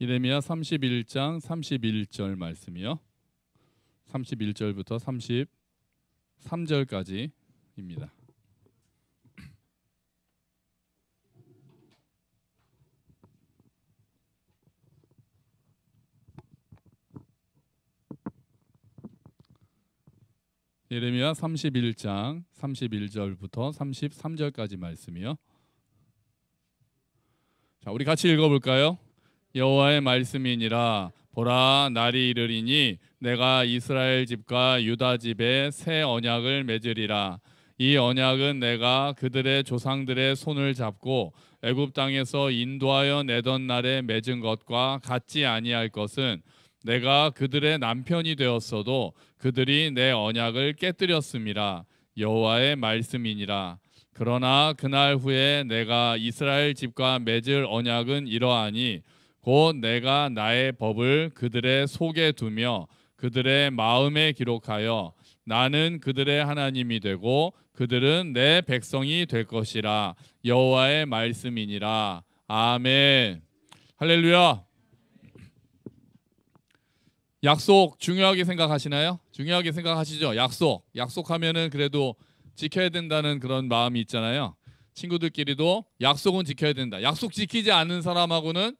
예레미야 31장 31절 말씀이요. 31절부터 33절까지입니다. 예레미야 31장 31절부터 33절까지 말씀이요. 자, 우리 같이 읽어볼까요? 여호와의 말씀이니라. 보라, 날이 이르리니 내가 이스라엘 집과 유다 집에 새 언약을 맺으리라. 이 언약은 내가 그들의 조상들의 손을 잡고 애굽 땅에서 인도하여 내던 날에 맺은 것과 같지 아니할 것은 내가 그들의 남편이 되었어도 그들이 내 언약을 깨뜨렸음이라. 여호와의 말씀이니라. 그러나 그날 후에 내가 이스라엘 집과 맺을 언약은 이러하니 곧 내가 나의 법을 그들의 속에 두며 그들의 마음에 기록하여 나는 그들의 하나님이 되고 그들은 내 백성이 될 것이라. 여호와의 말씀이니라. 아멘. 할렐루야. 약속 중요하게 생각하시나요? 중요하게 생각하시죠? 약속하면은 그래도 지켜야 된다는 그런 마음이 있잖아요. 친구들끼리도 약속은 지켜야 된다. 약속 지키지 않는 사람하고는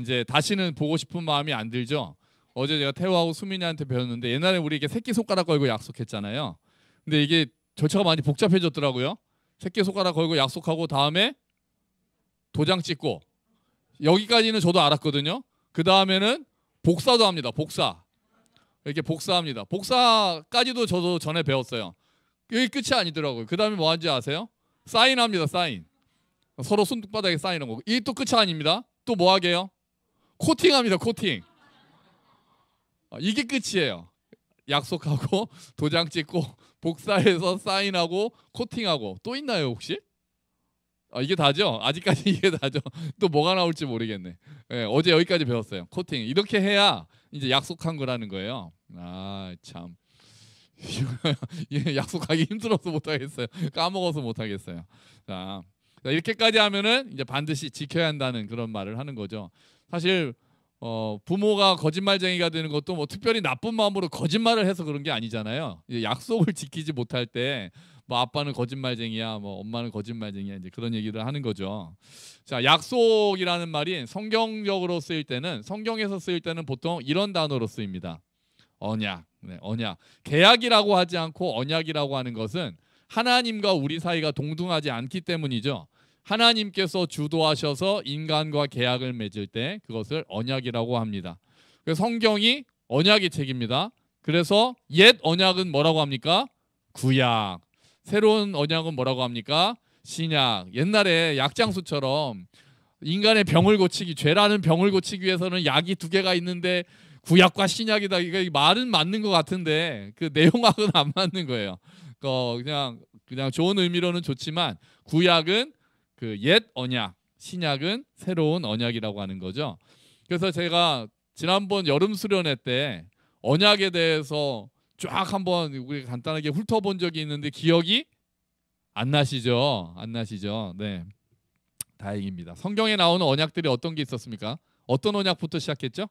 이제 다시는 보고 싶은 마음이 안 들죠. 어제 제가 태호하고 수민이한테 배웠는데 옛날에 우리 이렇게 새끼손가락 걸고 약속했잖아요. 근데 이게 절차가 많이 복잡해졌더라고요. 새끼손가락 걸고 약속하고 다음에 도장 찍고, 여기까지는 저도 알았거든요. 그 다음에는 복사도 합니다. 이렇게 복사합니다. 복사까지도 저도 전에 배웠어요. 여기 끝이 아니더라고요. 그 다음에 뭐 하는지 아세요? 사인합니다. 사인. 서로 손바닥에 사인한 거. 이게 또 끝이 아닙니다. 또 뭐 하게요? 코팅합니다. 코팅. 이게 끝이에요. 약속하고 도장 찍고 복사해서 사인하고 코팅하고. 또 있나요 혹시? 이게 다죠? 아직까지 이게 다죠? 또 뭐가 나올지 모르겠네. 네, 어제 여기까지 배웠어요. 코팅. 이렇게 해야 이제 약속한 거라는 거예요. 아 참. 약속하기 힘들어서 못하겠어요. 까먹어서 못하겠어요. 자, 이렇게까지 하면은 이제 반드시 지켜야 한다는 그런 말을 하는 거죠. 사실 부모가 거짓말쟁이가 되는 것도 뭐 특별히 나쁜 마음으로 거짓말을 해서 그런 게 아니잖아요. 이제 약속을 지키지 못할 때 뭐 아빠는 거짓말쟁이야, 뭐 엄마는 거짓말쟁이야, 이제 그런 얘기를 하는 거죠. 자, 약속이라는 말이 성경적으로 쓰일 때는, 성경에서 쓰일 때는 보통 이런 단어로 쓰입니다. 언약. 네, 언약. 계약이라고 하지 않고 언약이라고 하는 것은 하나님과 우리 사이가 동등하지 않기 때문이죠. 하나님께서 주도하셔서 인간과 계약을 맺을 때 그것을 언약이라고 합니다. 그래서 성경이 언약의 책입니다. 그래서 옛 언약은 뭐라고 합니까? 구약. 새로운 언약은 뭐라고 합니까? 신약. 옛날에 약장수처럼 인간의 병을 고치기, 죄라는 병을 고치기 위해서는 약이 두 개가 있는데 구약과 신약이다. 이거 말은 맞는 것 같은데 그 내용하고는 안 맞는 거예요. 그냥 좋은 의미로는 좋지만 구약은 그 옛 언약, 신약은 새로운 언약이라고 하는 거죠. 그래서 제가 지난번 여름 수련회 때 언약에 대해서 쫙 한번 우리 간단하게 훑어본 적이 있는데 기억이 안 나시죠? 안 나시죠? 네, 다행입니다. 성경에 나오는 언약들이 어떤 게 있었습니까? 어떤 언약부터 시작했죠?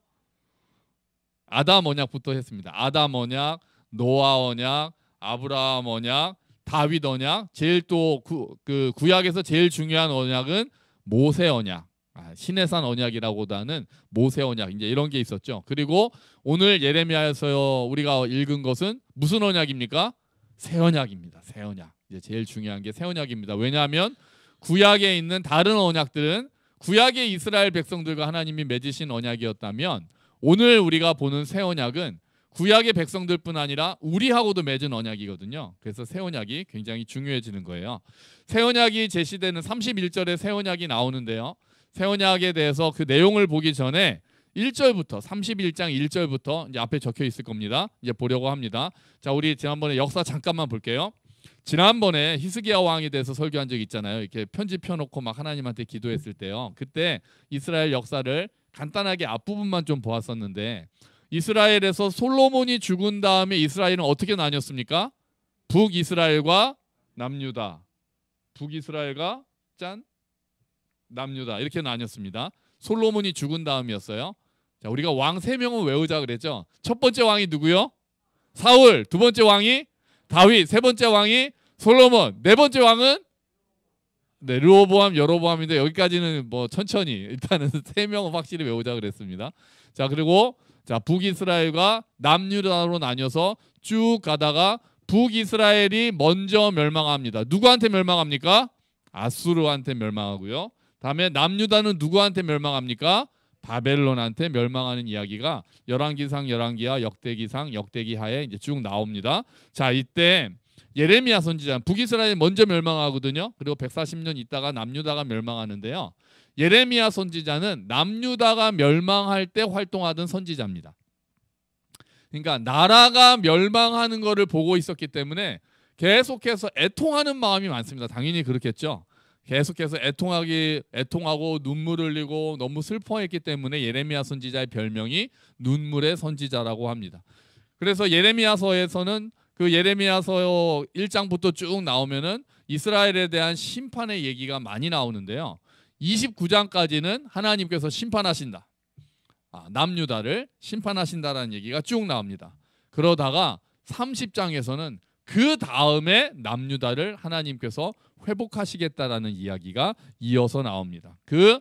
아담 언약부터 했습니다. 아담 언약, 노아 언약, 아브라함 언약, 다윗 언약. 제일 또 그 구약에서 제일 중요한 언약은 모세 언약. 시내산 언약이라고보다는 모세 언약, 이제 이런 게 있었죠. 그리고 오늘 예레미야에서 우리가 읽은 것은 무슨 언약입니까? 새 언약입니다. 새 언약. 이제 제일 중요한 게 새 언약입니다. 왜냐하면 구약에 있는 다른 언약들은 구약의 이스라엘 백성들과 하나님이 맺으신 언약이었다면 오늘 우리가 보는 새 언약은 구약의 백성들뿐 아니라 우리하고도 맺은 언약이거든요. 그래서 새 언약이 굉장히 중요해지는 거예요. 새 언약이 제시되는 31절에 새 언약이 나오는데요. 새 언약에 대해서 그 내용을 보기 전에 1절부터 31장 1절부터 이제 앞에 적혀 있을 겁니다. 이제 보려고 합니다. 자, 우리 지난번에 역사 잠깐만 볼게요. 지난번에 히스기야 왕에 대해서 설교한 적이 있잖아요. 이렇게 편지 펴놓고 막 하나님한테 기도했을 때요. 그때 이스라엘 역사를 간단하게 앞부분만 좀 보았었는데 이스라엘에서 솔로몬이 죽은 다음에 이스라엘은 어떻게 나뉘었습니까? 북이스라엘과 남유다. 북이스라엘과 남유다 이렇게 나뉘었습니다. 솔로몬이 죽은 다음이었어요. 자, 우리가 왕 3명은 외우자 그랬죠. 첫 번째 왕이 누구요? 사울. 두 번째 왕이 다윗. 세 번째 왕이 솔로몬. 네 번째 왕은 네, 르호보암, 여로보암인데 여기까지는 뭐 천천히 일단은 3명은 확실히 외우자 그랬습니다. 자, 그리고 자, 북이스라엘과 남유다로 나뉘어서 쭉 가다가 북이스라엘이 먼저 멸망합니다. 누구한테 멸망합니까? 아수르한테 멸망하고요. 다음에 남유다는 누구한테 멸망합니까? 바벨론한테 멸망하는 이야기가 열왕기상, 열왕기하, 역대기상, 역대기하에 이제 쭉 나옵니다. 자, 이때 예레미야 선지자, 북이스라엘이 먼저 멸망하거든요. 그리고 140년 있다가 남유다가 멸망하는데요. 예레미야 선지자는 남유다가 멸망할 때 활동하던 선지자입니다. 그러니까 나라가 멸망하는 것을 보고 있었기 때문에 계속해서 애통하는 마음이 많습니다. 당연히 그렇겠죠. 계속해서 애통하고 눈물을 흘리고 너무 슬퍼했기 때문에 예레미야 선지자의 별명이 눈물의 선지자라고 합니다. 그래서 예레미야서에서는 그 예레미야서 1장부터 쭉 나오면은 이스라엘에 대한 심판의 얘기가 많이 나오는데요. 29장까지는 하나님께서 심판하신다. 남유다를 심판하신다라는 얘기가 쭉 나옵니다. 그러다가 30장에서는 그 다음에 남유다를 하나님께서 회복하시겠다라는 이야기가 이어서 나옵니다. 그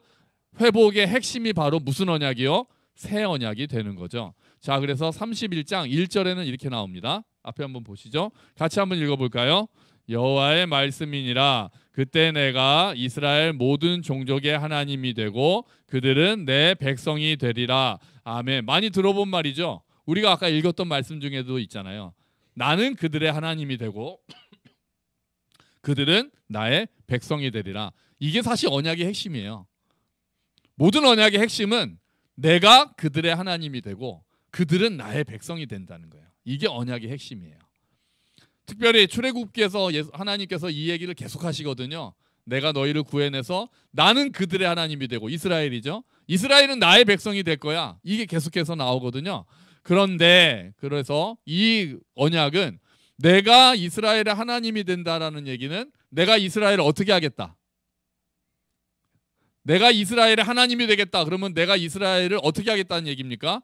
회복의 핵심이 바로 무슨 언약이요? 새 언약이 되는 거죠. 자, 그래서 31장 1절에는 이렇게 나옵니다. 앞에 한번 보시죠. 같이 한번 읽어볼까요? 여호와의 말씀이니라. 그때 내가 이스라엘 모든 종족의 하나님이 되고 그들은 내 백성이 되리라. 아멘. 많이 들어본 말이죠. 우리가 아까 읽었던 말씀 중에도 있잖아요. 나는 그들의 하나님이 되고 그들은 나의 백성이 되리라. 이게 사실 언약의 핵심이에요. 모든 언약의 핵심은 내가 그들의 하나님이 되고 그들은 나의 백성이 된다는 거예요. 이게 언약의 핵심이에요. 특별히 출애굽기에서 하나님께서 이 얘기를 계속 하시거든요. 내가 너희를 구해내서 나는 그들의 하나님이 되고 이스라엘이죠. 이스라엘은 나의 백성이 될 거야. 이게 계속해서 나오거든요. 그런데 그래서 이 언약은 내가 이스라엘의 하나님이 된다라는 얘기는 내가 이스라엘을 어떻게 하겠다. 내가 이스라엘의 하나님이 되겠다. 그러면 내가 이스라엘을 어떻게 하겠다는 얘기입니까?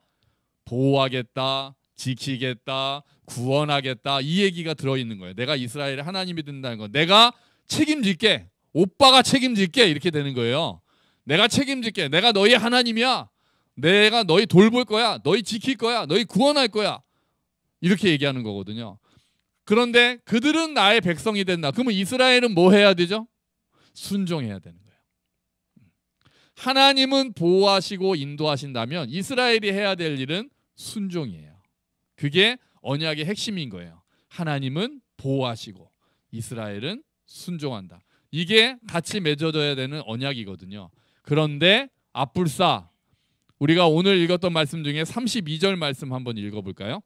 보호하겠다, 지키겠다, 구원하겠다. 이 얘기가 들어있는 거예요. 내가 이스라엘의 하나님이 된다는 거. 내가 책임질게. 오빠가 책임질게. 이렇게 되는 거예요. 내가 책임질게. 내가 너희 하나님이야. 내가 너희 돌볼 거야. 너희 지킬 거야. 너희 구원할 거야. 이렇게 얘기하는 거거든요. 그런데 그들은 나의 백성이 된다. 그러면 이스라엘은 뭐 해야 되죠? 순종해야 되는 거예요. 하나님은 보호하시고 인도하신다면 이스라엘이 해야 될 일은 순종이에요. 그게 언약의 핵심인 거예요. 하나님은 보호하시고 이스라엘은 순종한다. 이게 같이 맺어져야 되는 언약이거든요. 그런데 앞불사 우리가 오늘 읽었던 말씀 중에 32절 말씀 한번 읽어볼까요?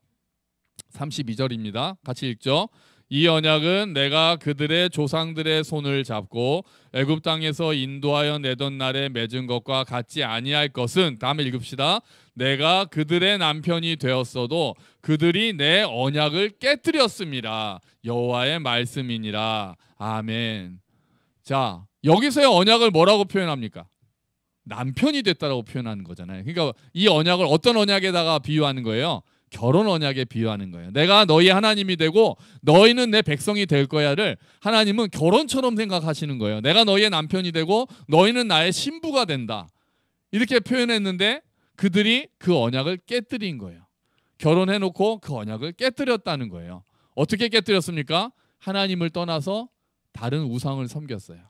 32절입니다. 같이 읽죠. 이 언약은 내가 그들의 조상들의 손을 잡고 애굽 땅에서 인도하여 내던 날에 맺은 것과 같지 아니할 것은 다음에 읽읍시다. 내가 그들의 남편이 되었어도 그들이 내 언약을 깨뜨렸습니다. 여호와의 말씀이니라. 아멘. 자, 여기서의 언약을 뭐라고 표현합니까? 남편이 됐다라고 표현하는 거잖아요. 그러니까 이 언약을 어떤 언약에다가 비유하는 거예요? 결혼 언약에 비유하는 거예요. 내가 너희 하나님이 되고 너희는 내 백성이 될 거야를 하나님은 결혼처럼 생각하시는 거예요. 내가 너희의 남편이 되고 너희는 나의 신부가 된다. 이렇게 표현했는데 그들이 그 언약을 깨뜨린 거예요. 결혼해놓고 그 언약을 깨뜨렸다는 거예요. 어떻게 깨뜨렸습니까? 하나님을 떠나서 다른 우상을 섬겼어요.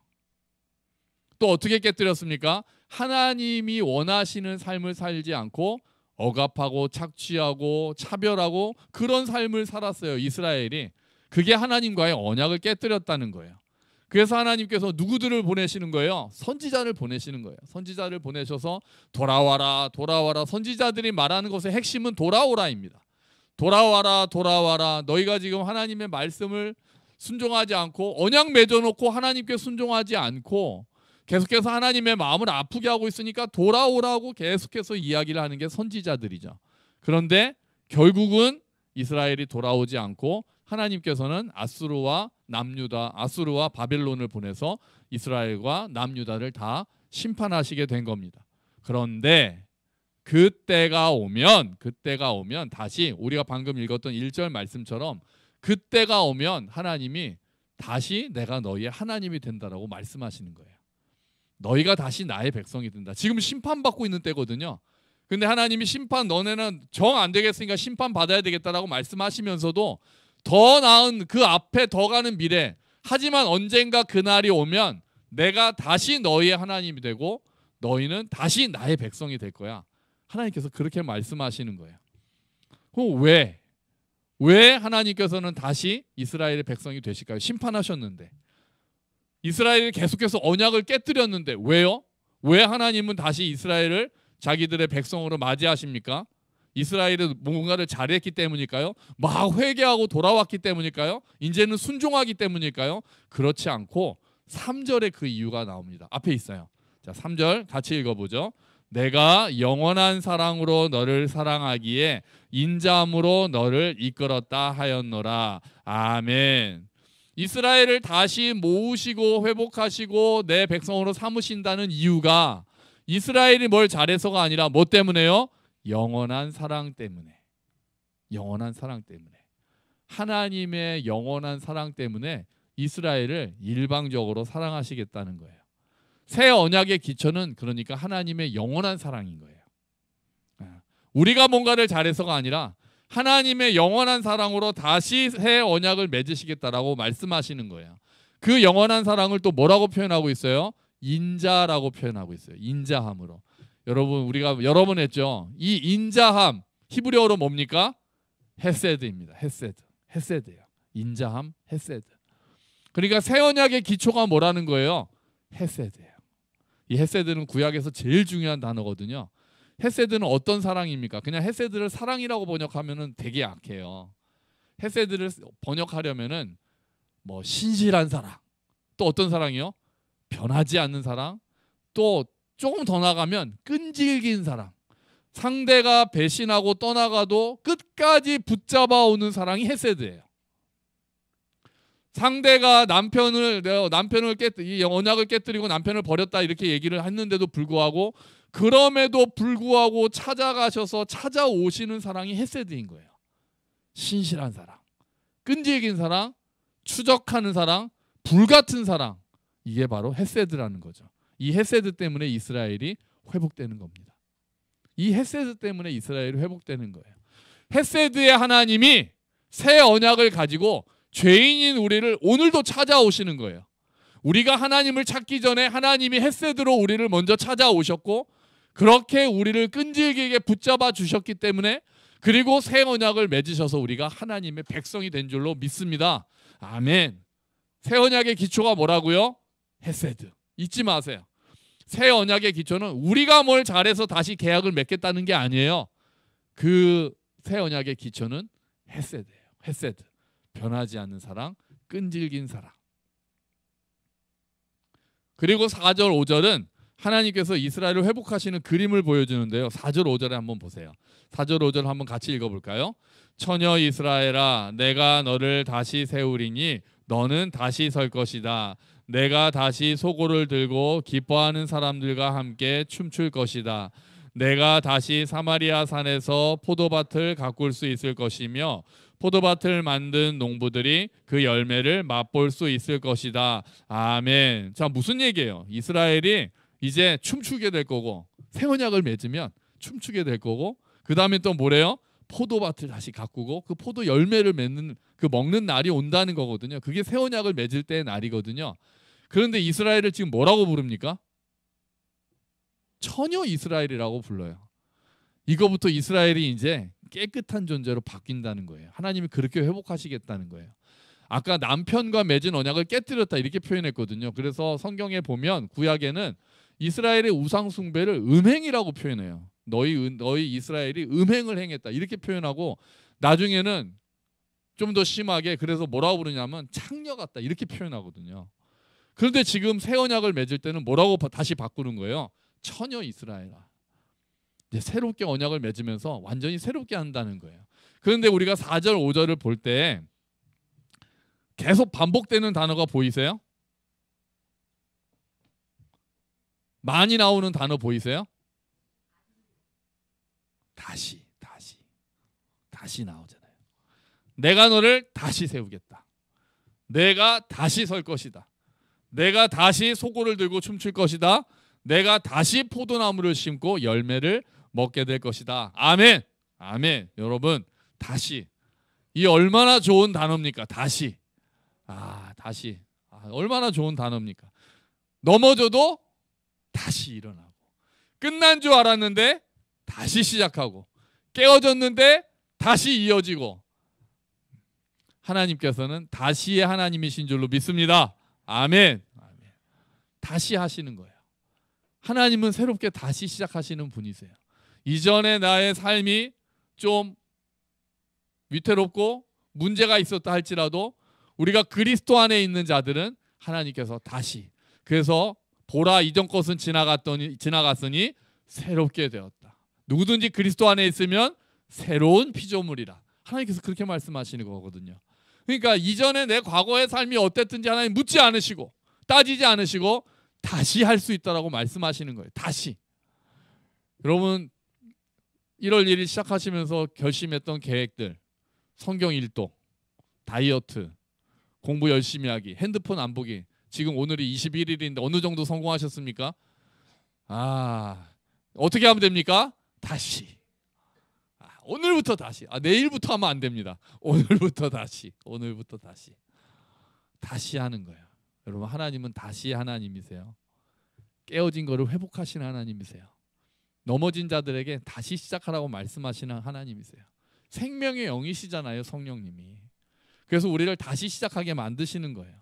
또 어떻게 깨뜨렸습니까? 하나님이 원하시는 삶을 살지 않고 억압하고 착취하고 차별하고 그런 삶을 살았어요. 이스라엘이. 그게 하나님과의 언약을 깨뜨렸다는 거예요. 그래서 하나님께서 누구들을 보내시는 거예요? 선지자를 보내시는 거예요. 선지자를 보내셔서 돌아와라 돌아와라. 선지자들이 말하는 것의 핵심은 돌아오라입니다. 돌아와라 돌아와라. 너희가 지금 하나님의 말씀을 순종하지 않고 언약 맺어놓고 하나님께 순종하지 않고 계속해서 하나님의 마음을 아프게 하고 있으니까 돌아오라고 계속해서 이야기를 하는 게 선지자들이죠. 그런데 결국은 이스라엘이 돌아오지 않고 하나님께서는 아수르와 바벨론을 보내서 이스라엘과 남유다를 다 심판하시게 된 겁니다. 그런데 그때가 오면 다시 우리가 방금 읽었던 1절 말씀처럼 그때가 오면 하나님이 다시 내가 너희의 하나님이 된다라고 말씀하시는 거예요. 너희가 다시 나의 백성이 된다. 지금 심판받고 있는 때거든요. 근데 하나님이 심판 너네는 정 안 되겠으니까 심판 받아야 되겠다라고 말씀하시면서도 더 나은 그 앞에 더 가는 미래, 하지만 언젠가 그날이 오면 내가 다시 너희의 하나님이 되고 너희는 다시 나의 백성이 될 거야. 하나님께서 그렇게 말씀하시는 거예요. 왜 하나님께서는 다시 이스라엘의 백성이 되실까요? 심판하셨는데. 이스라엘이 계속해서 언약을 깨뜨렸는데 왜요? 왜 하나님은 다시 이스라엘을 자기들의 백성으로 맞이하십니까? 이스라엘이 뭔가를 잘했기 때문일까요? 막 회개하고 돌아왔기 때문일까요? 이제는 순종하기 때문일까요? 그렇지 않고 3절에 그 이유가 나옵니다. 앞에 있어요. 자, 3절 같이 읽어보죠. 내가 영원한 사랑으로 너를 사랑하기에 인자함으로 너를 이끌었다 하였노라. 아멘. 이스라엘을 다시 모으시고 회복하시고 내 백성으로 삼으신다는 이유가 이스라엘이 뭘 잘해서가 아니라 뭐 때문에요? 영원한 사랑 때문에. 영원한 사랑 때문에. 하나님의 영원한 사랑 때문에 이스라엘을 일방적으로 사랑하시겠다는 거예요. 새 언약의 기초는 그러니까 하나님의 영원한 사랑인 거예요. 우리가 뭔가를 잘해서가 아니라 하나님의 영원한 사랑으로 다시 새 언약을 맺으시겠다라고 말씀하시는 거예요. 그 영원한 사랑을 또 뭐라고 표현하고 있어요? 인자라고 표현하고 있어요. 인자함으로. 여러분 우리가 여러 번 했죠. 이 인자함 히브리어로 뭡니까? 헤세드입니다. 헤세드예요. 인자함, 헤세드. 그러니까 새 언약의 기초가 뭐라는 거예요? 헤세드예요. 이 헤세드는 구약에서 제일 중요한 단어거든요. 헤세드는 어떤 사랑입니까? 그냥 헤세드를 사랑이라고 번역하면은 되게 약해요. 헤세드를 번역하려면은 뭐 신실한 사랑, 또 어떤 사랑이요? 변하지 않는 사랑, 또 조금 더 나가면 끈질긴 사랑. 상대가 배신하고 떠나가도 끝까지 붙잡아 오는 사랑이 헤세드예요. 상대가 남편을 이 언약을 깨뜨리고 남편을 버렸다 이렇게 얘기를 했는데도 불구하고 그럼에도 불구하고 찾아가셔서 찾아오시는 사랑이 헤세드인 거예요. 신실한 사랑, 끈질긴 사랑, 추적하는 사랑, 불같은 사랑. 이게 바로 헤세드라는 거죠. 이 헤세드 때문에 이스라엘이 회복되는 겁니다. 이 헤세드 때문에 이스라엘이 회복되는 거예요. 헤세드의 하나님이 새 언약을 가지고 죄인인 우리를 오늘도 찾아오시는 거예요. 우리가 하나님을 찾기 전에 하나님이 헤세드로 우리를 먼저 찾아오셨고 그렇게 우리를 끈질기게 붙잡아 주셨기 때문에 그리고 새 언약을 맺으셔서 우리가 하나님의 백성이 된 줄로 믿습니다. 아멘. 새 언약의 기초가 뭐라고요? 헤세드. 잊지 마세요. 새 언약의 기초는 우리가 뭘 잘해서 다시 계약을 맺겠다는 게 아니에요. 그 새 언약의 기초는 헤세드예요. 헤세드. 변하지 않는 사랑, 끈질긴 사랑. 그리고 4절, 5절은 하나님께서 이스라엘을 회복하시는 그림을 보여주는데요. 4절, 5절에 한번 보세요. 4절, 5절 한번 같이 읽어볼까요? 처녀 이스라엘아, 내가 너를 다시 세우리니 너는 다시 설 것이다. 내가 다시 소고를 들고 기뻐하는 사람들과 함께 춤출 것이다. 내가 다시 사마리아 산에서 포도밭을 가꿀 수 있을 것이며 포도밭을 만든 농부들이 그 열매를 맛볼 수 있을 것이다. 아멘. 자, 무슨 얘기예요? 이스라엘이 이제 춤추게 될 거고 새 언약을 맺으면 춤추게 될 거고 그 다음에 또 뭐래요? 포도밭을 다시 가꾸고 그 포도 열매를 맺는 그 먹는 날이 온다는 거거든요. 그게 새 언약을 맺을 때의 날이거든요. 그런데 이스라엘을 지금 뭐라고 부릅니까? 처녀 이스라엘이라고 불러요. 이거부터 이스라엘이 이제 깨끗한 존재로 바뀐다는 거예요. 하나님이 그렇게 회복하시겠다는 거예요. 아까 남편과 맺은 언약을 깨뜨렸다 이렇게 표현했거든요. 그래서 성경에 보면 구약에는 이스라엘의 우상 숭배를 음행이라고 표현해요. 너희 이스라엘이 음행을 행했다 이렇게 표현하고 나중에는 좀 더 심하게 그래서 뭐라고 부르냐면 창녀 같다 이렇게 표현하거든요. 그런데 지금 새 언약을 맺을 때는 뭐라고 다시 바꾸는 거예요? 처녀 이스라엘아. 이제 새롭게 언약을 맺으면서 완전히 새롭게 한다는 거예요. 그런데 우리가 4절, 5절을 볼 때 계속 반복되는 단어가 보이세요? 많이 나오는 단어 보이세요? 다시 나오잖아요. 내가 너를 다시 세우겠다. 내가 다시 설 것이다. 내가 다시 소고를 들고 춤출 것이다. 내가 다시 포도나무를 심고 열매를 먹게 될 것이다. 아멘. 아멘. 여러분, 다시. 이 얼마나 좋은 단어입니까? 다시. 다시. 얼마나 좋은 단어입니까? 넘어져도 다시 일어나고, 끝난 줄 알았는데 다시 시작하고, 깨어졌는데 다시 이어지고, 하나님께서는 다시의 하나님이신 줄로 믿습니다. 아멘. 아멘. 다시 하시는 거예요. 하나님은 새롭게 다시 시작하시는 분이세요. 이전에 나의 삶이 좀 위태롭고 문제가 있었다 할지라도 우리가 그리스도 안에 있는 자들은 하나님께서 다시, 그래서 보라 이전 것은 지나갔으니 새롭게 되었다. 누구든지 그리스도 안에 있으면 새로운 피조물이라. 하나님께서 그렇게 말씀하시는 거거든요. 그러니까 이전에 내 과거의 삶이 어땠든지 하나님 묻지 않으시고 따지지 않으시고 다시 할 수 있다라고 말씀하시는 거예요. 다시. 여러분, 1월 1일 시작하시면서 결심했던 계획들, 성경 읽독, 다이어트, 공부 열심히 하기, 핸드폰 안 보기, 지금 오늘이 21일인데 어느 정도 성공하셨습니까? 어떻게 하면 됩니까? 다시. 오늘부터 다시. 내일부터 하면 안 됩니다. 오늘부터 다시. 다시 하는 거예요. 여러분, 하나님은 다시 하나님이세요. 깨어진 거를 회복하시는 하나님이세요. 넘어진 자들에게 다시 시작하라고 말씀하시는 하나님이세요. 생명의 영이시잖아요, 성령님이. 그래서 우리를 다시 시작하게 만드시는 거예요.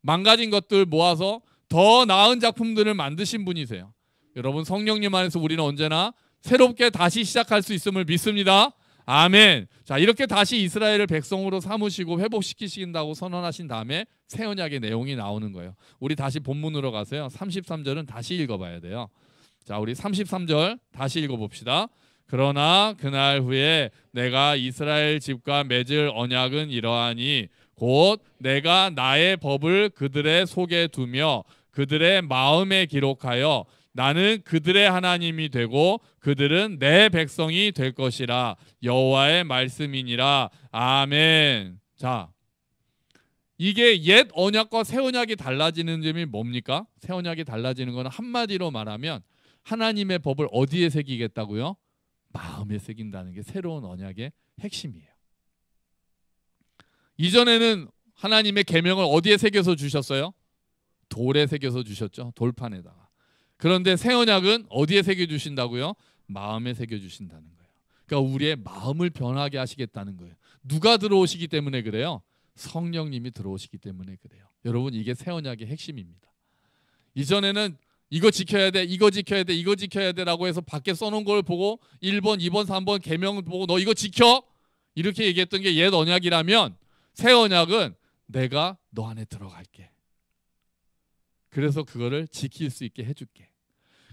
망가진 것들 모아서 더 나은 작품들을 만드신 분이세요. 여러분, 성령님 안에서 우리는 언제나 새롭게 다시 시작할 수 있음을 믿습니다. 아멘. 자, 이렇게 다시 이스라엘을 백성으로 삼으시고 회복시키신다고 선언하신 다음에 새 언약의 내용이 나오는 거예요. 우리 다시 본문으로 가서요. 33절은 다시 읽어봐야 돼요. 자, 우리 33절 다시 읽어봅시다. 그러나 그날 후에 내가 이스라엘 집과 맺을 언약은 이러하니 곧 내가 나의 법을 그들의 속에 두며 그들의 마음에 기록하여 나는 그들의 하나님이 되고 그들은 내 백성이 될 것이라. 여호와의 말씀이니라. 아멘. 자, 이게 옛 언약과 새 언약이 달라지는 점이 뭡니까? 새 언약이 달라지는 건 한마디로 말하면 하나님의 법을 어디에 새기겠다고요? 마음에 새긴다는 게 새로운 언약의 핵심이에요. 이전에는 하나님의 계명을 어디에 새겨서 주셨어요? 돌에 새겨서 주셨죠. 돌판에다가. 그런데 새 언약은 어디에 새겨주신다고요? 마음에 새겨주신다는 거예요. 그러니까 우리의 마음을 변하게 하시겠다는 거예요. 누가 들어오시기 때문에 그래요? 성령님이 들어오시기 때문에 그래요. 여러분, 이게 새 언약의 핵심입니다. 이전에는 이거 지켜야 돼, 이거 지켜야 돼, 이거 지켜야 돼라고 해서 밖에 써놓은 걸 보고 1번, 2번, 3번 계명을 보고 너 이거 지켜? 이렇게 얘기했던 게 옛 언약이라면 새 언약은 내가 너 안에 들어갈게. 그래서 그거를 지킬 수 있게 해줄게.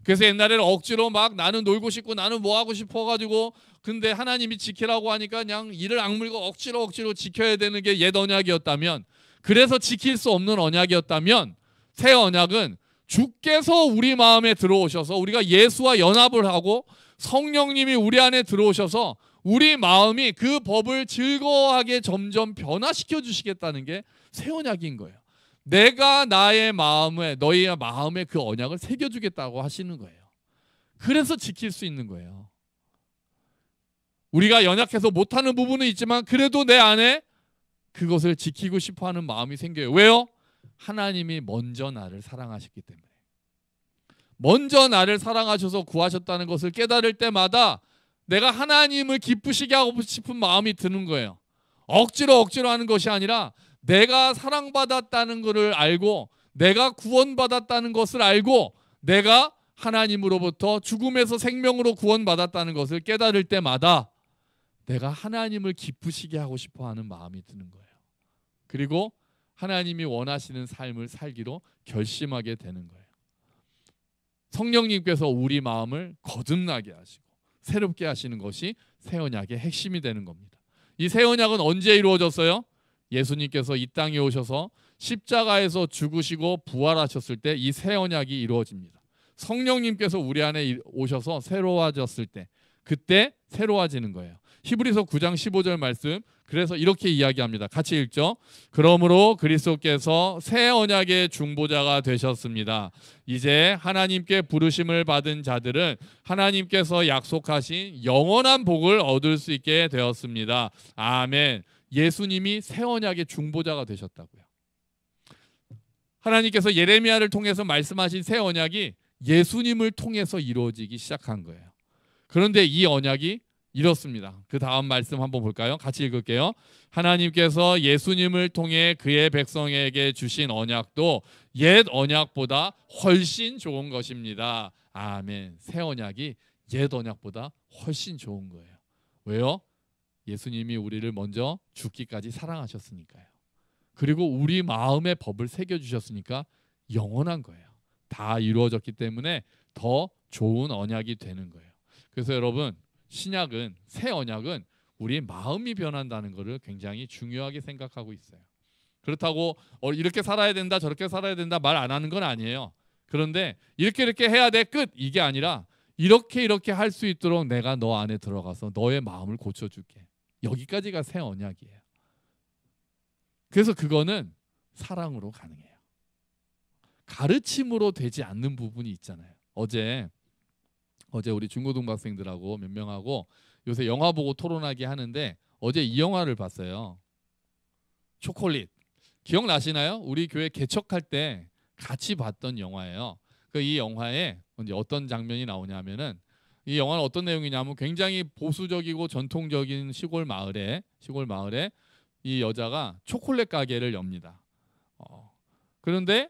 그래서 옛날에는 억지로 막 나는 놀고 싶고 나는 뭐 하고 싶어가지고 근데 하나님이 지키라고 하니까 그냥 이를 악물고 억지로 지켜야 되는 게 옛 언약이었다면, 그래서 지킬 수 없는 언약이었다면 새 언약은 주께서 우리 마음에 들어오셔서 우리가 예수와 연합을 하고 성령님이 우리 안에 들어오셔서 우리 마음이 그 법을 즐거워하게 점점 변화시켜 주시겠다는 게 새 언약인 거예요. 내가 나의 마음에, 너희의 마음에 그 언약을 새겨주겠다고 하시는 거예요. 그래서 지킬 수 있는 거예요. 우리가 연약해서 못하는 부분은 있지만 그래도 내 안에 그것을 지키고 싶어하는 마음이 생겨요. 왜요? 하나님이 먼저 나를 사랑하셨기 때문에. 먼저 나를 사랑하셔서 구하셨다는 것을 깨달을 때마다 내가 하나님을 기쁘시게 하고 싶은 마음이 드는 거예요. 억지로 하는 것이 아니라 내가 사랑받았다는 것을 알고 내가 구원받았다는 것을 알고 내가 하나님으로부터 죽음에서 생명으로 구원받았다는 것을 깨달을 때마다 내가 하나님을 기쁘시게 하고 싶어하는 마음이 드는 거예요. 그리고 하나님이 원하시는 삶을 살기로 결심하게 되는 거예요. 성령님께서 우리 마음을 거듭나게 하시고 새롭게 하시는 것이 새 언약의 핵심이 되는 겁니다. 이 새 언약은 언제 이루어졌어요? 예수님께서 이 땅에 오셔서 십자가에서 죽으시고 부활하셨을 때 이 새 언약이 이루어집니다. 성령님께서 우리 안에 오셔서 새로워졌을 때, 그때 새로워지는 거예요. 히브리서 9장 15절 말씀, 그래서 이렇게 이야기합니다. 같이 읽죠. 그러므로 그리스도께서 새 언약의 중보자가 되셨습니다. 이제 하나님께 부르심을 받은 자들은 하나님께서 약속하신 영원한 복을 얻을 수 있게 되었습니다. 아멘. 예수님이 새 언약의 중보자가 되셨다고요. 하나님께서 예레미야를 통해서 말씀하신 새 언약이 예수님을 통해서 이루어지기 시작한 거예요. 그런데 이 언약이 이렇습니다. 그 다음 말씀 한번 볼까요? 같이 읽을게요. 하나님께서 예수님을 통해 그의 백성에게 주신 언약도 옛 언약보다 훨씬 좋은 것입니다. 아멘. 새 언약이 옛 언약보다 훨씬 좋은 거예요. 왜요? 예수님이 우리를 먼저 죽기까지 사랑하셨으니까요. 그리고 우리 마음에 법을 새겨주셨으니까 영원한 거예요. 다 이루어졌기 때문에 더 좋은 언약이 되는 거예요. 그래서 여러분, 신약은, 새 언약은 우리 마음이 변한다는 것을 굉장히 중요하게 생각하고 있어요. 그렇다고 이렇게 살아야 된다, 저렇게 살아야 된다 말 안 하는 건 아니에요. 그런데 이렇게 해야 돼, 끝! 이게 아니라 이렇게 할 수 있도록 내가 너 안에 들어가서 너의 마음을 고쳐줄게. 여기까지가 새 언약이에요. 그래서 그거는 사랑으로 가능해요. 가르침으로 되지 않는 부분이 있잖아요. 어제 우리 중고등학생들하고 몇 명하고 요새 영화 보고 토론하기 하는데 어제 이 영화를 봤어요. 초콜릿. 기억나시나요? 우리 교회 개척할 때 같이 봤던 영화예요. 이 영화에 이제 어떤 장면이 나오냐면은, 이 영화는 어떤 내용이냐면 굉장히 보수적이고 전통적인 시골 마을에 이 여자가 초콜릿 가게를 엽니다. 그런데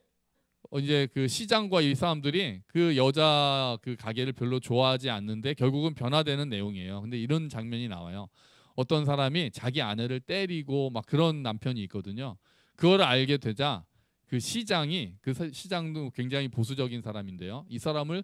이제 그 시장과 이 사람들이 그 여자 그 가게를 별로 좋아하지 않는데 결국은 변화되는 내용이에요. 근데 이런 장면이 나와요. 어떤 사람이 자기 아내를 때리고 막 그런 남편이 있거든요. 그걸 알게 되자 그 시장도 굉장히 보수적인 사람인데요. 이 사람을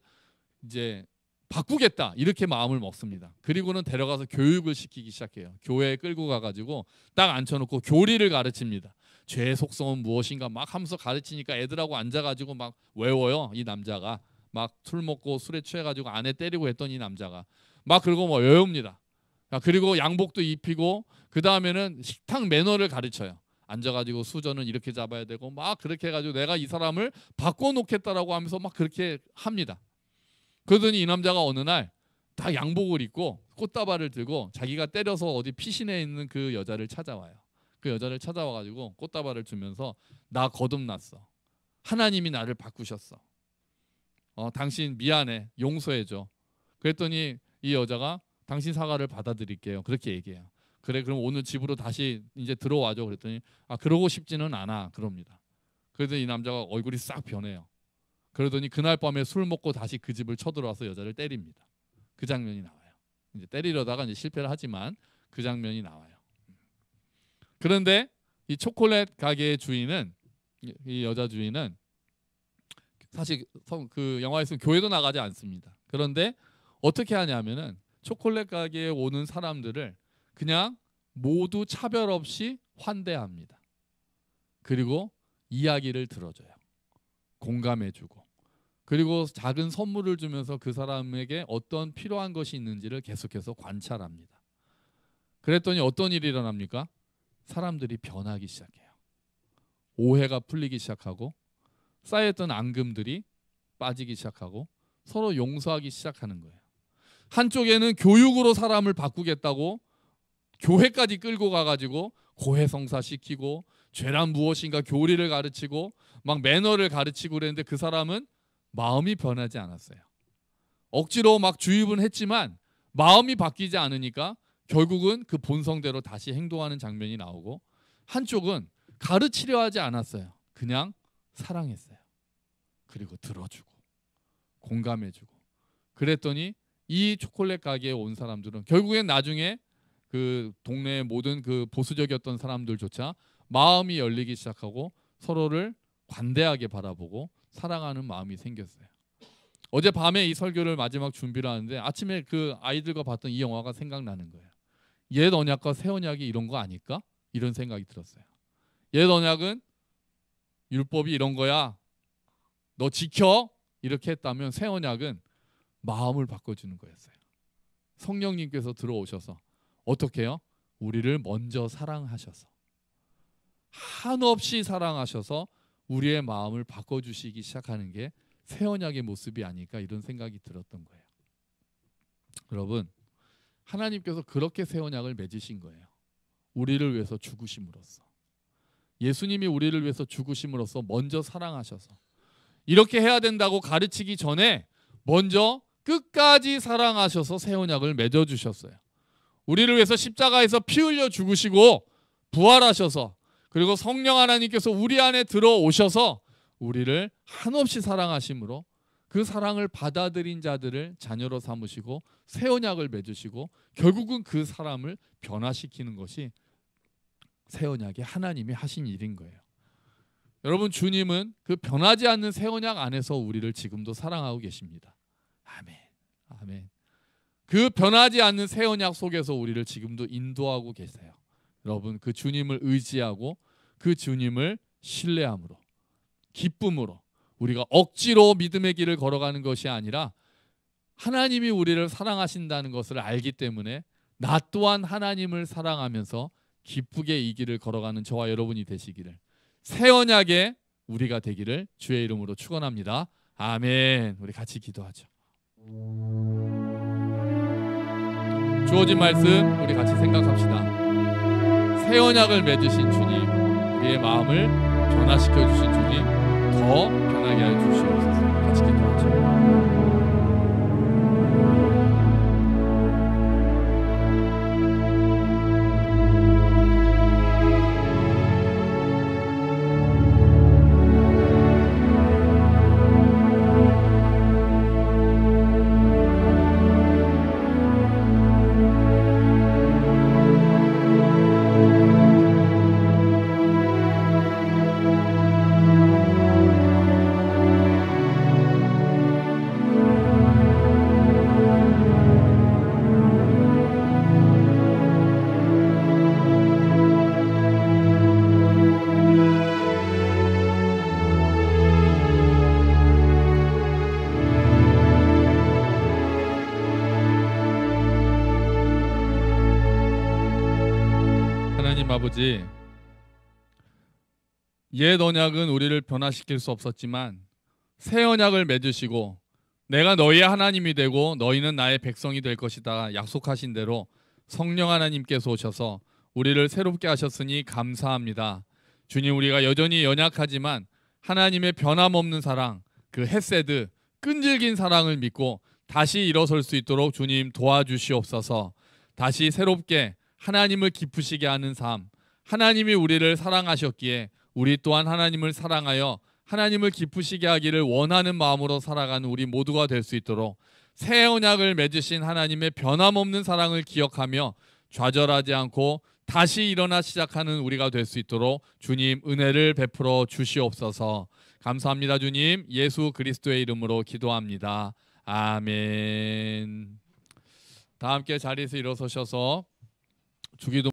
이제 바꾸겠다 이렇게 마음을 먹습니다. 그리고는 데려가서 교육을 시키기 시작해요. 교회에 끌고 가가지고 딱 앉혀놓고 교리를 가르칩니다. 죄의 속성은 무엇인가 막 하면서 가르치니까 애들하고 앉아가지고 막 외워요. 이 남자가 막 술 먹고 술에 취해가지고 아내 때리고 했던 이 남자가 막 그러고 뭐 외웁니다. 그리고 양복도 입히고 그 다음에는 식탁 매너를 가르쳐요. 앉아가지고 수저는 이렇게 잡아야 되고 막 그렇게 해가지고 내가 이 사람을 바꿔놓겠다라고 하면서 막 그렇게 합니다. 그러더니 이 남자가 어느 날 다 양복을 입고 꽃다발을 들고 자기가 때려서 어디 피신해 있는 그 여자를 찾아와요. 그 여자를 찾아와가지고 꽃다발을 주면서 나 거듭났어. 하나님이 나를 바꾸셨어. 당신 미안해. 용서해줘. 그랬더니 이 여자가 당신 사과를 받아들일게요. 그렇게 얘기해요. 그래 그럼 오늘 집으로 다시 이제 들어와줘. 그랬더니 그러고 싶지는 않아. 그럽니다. 그래서 이 남자가 얼굴이 싹 변해요. 그러더니 그날 밤에 술 먹고 다시 그 집을 쳐들어와서 여자를 때립니다. 그 장면이 나와요. 이제 때리려다가 이제 실패를 하지만 그 장면이 나와요. 그런데 이 초콜릿 가게의 주인은, 이 여자 주인은 사실 그 영화에서 교회도 나가지 않습니다. 그런데 어떻게 하냐면은 초콜릿 가게에 오는 사람들을 그냥 모두 차별 없이 환대합니다. 그리고 이야기를 들어줘요. 공감해주고, 그리고 작은 선물을 주면서 그 사람에게 어떤 필요한 것이 있는지를 계속해서 관찰합니다. 그랬더니 어떤 일이 일어납니까? 사람들이 변하기 시작해요. 오해가 풀리기 시작하고 쌓였던 앙금들이 빠지기 시작하고 서로 용서하기 시작하는 거예요. 한쪽에는 교육으로 사람을 바꾸겠다고 교회까지 끌고 가가지고 고해성사시키고 죄란 무엇인가 교리를 가르치고 막 매너를 가르치고 그랬는데 그 사람은 마음이 변하지 않았어요. 억지로 막 주입은 했지만 마음이 바뀌지 않으니까 결국은 그 본성대로 다시 행동하는 장면이 나오고, 한쪽은 가르치려 하지 않았어요. 그냥 사랑했어요. 그리고 들어주고 공감해주고 그랬더니 이 초콜릿 가게에 온 사람들은 결국엔 나중에 그 동네의 모든 그 보수적이었던 사람들조차 마음이 열리기 시작하고 서로를 관대하게 바라보고 사랑하는 마음이 생겼어요. 어제 밤에 이 설교를 마지막 준비를 하는데 아침에 그 아이들과 봤던 이 영화가 생각나는 거예요. 옛 언약과 새 언약이 이런 거 아닐까? 이런 생각이 들었어요. 옛 언약은 율법이 이런 거야. 너 지켜. 이렇게 했다면 새 언약은 마음을 바꿔주는 거였어요. 성령님께서 들어오셔서 어떻게 해요? 우리를 먼저 사랑하셔서 한없이 사랑하셔서 우리의 마음을 바꿔주시기 시작하는 게 새 언약의 모습이 아닐까 이런 생각이 들었던 거예요. 여러분, 하나님께서 그렇게 새 언약을 맺으신 거예요. 우리를 위해서 죽으심으로써. 예수님이 우리를 위해서 죽으심으로써 먼저 사랑하셔서 이렇게 해야 된다고 가르치기 전에 먼저 끝까지 사랑하셔서 새 언약을 맺어주셨어요. 우리를 위해서 십자가에서 피 흘려 죽으시고 부활하셔서 그리고 성령 하나님께서 우리 안에 들어오셔서 우리를 한없이 사랑하심으로 그 사랑을 받아들인 자들을 자녀로 삼으시고 새 언약을 맺으시고 결국은 그 사람을 변화시키는 것이 새 언약의 하나님이 하신 일인 거예요. 여러분, 주님은 그 변하지 않는 새 언약 안에서 우리를 지금도 사랑하고 계십니다. 아멘. 아멘. 그 변하지 않는 새 언약 속에서 우리를 지금도 인도하고 계세요. 여러분, 그 주님을 의지하고 그 주님을 신뢰함으로 기쁨으로 우리가 억지로 믿음의 길을 걸어가는 것이 아니라 하나님이 우리를 사랑하신다는 것을 알기 때문에 나 또한 하나님을 사랑하면서 기쁘게 이 길을 걸어가는 저와 여러분이 되시기를, 새 언약의 우리가 되기를 주의 이름으로 축원합니다. 아멘. 우리 같이 기도하죠. 주어진 말씀 우리 같이 생각합시다. 새 언약을 맺으신 주님, 우리의 마음을 변화시켜 주신 주님, 더 변하게 하여 주시옵소서. 같이 기도하죠. 아버지, 옛 언약은 우리를 변화시킬 수 없었지만 새 언약을 맺으시고 내가 너희의 하나님이 되고 너희는 나의 백성이 될 것이다 약속하신 대로 성령 하나님께서 오셔서 우리를 새롭게 하셨으니 감사합니다. 주님, 우리가 여전히 연약하지만 하나님의 변함없는 사랑, 그 헤세드, 끈질긴 사랑을 믿고 다시 일어설 수 있도록 주님 도와주시옵소서. 다시 새롭게 하나님을 기쁘시게 하는 삶, 하나님이 우리를 사랑하셨기에 우리 또한 하나님을 사랑하여 하나님을 기쁘시게 하기를 원하는 마음으로 살아가는 우리 모두가 될 수 있도록 새 언약을 맺으신 하나님의 변함없는 사랑을 기억하며 좌절하지 않고 다시 일어나 시작하는 우리가 될 수 있도록 주님 은혜를 베풀어 주시옵소서. 감사합니다. 주님, 예수 그리스도의 이름으로 기도합니다. 아멘. 다 함께 자리에서 일어서셔서 주기도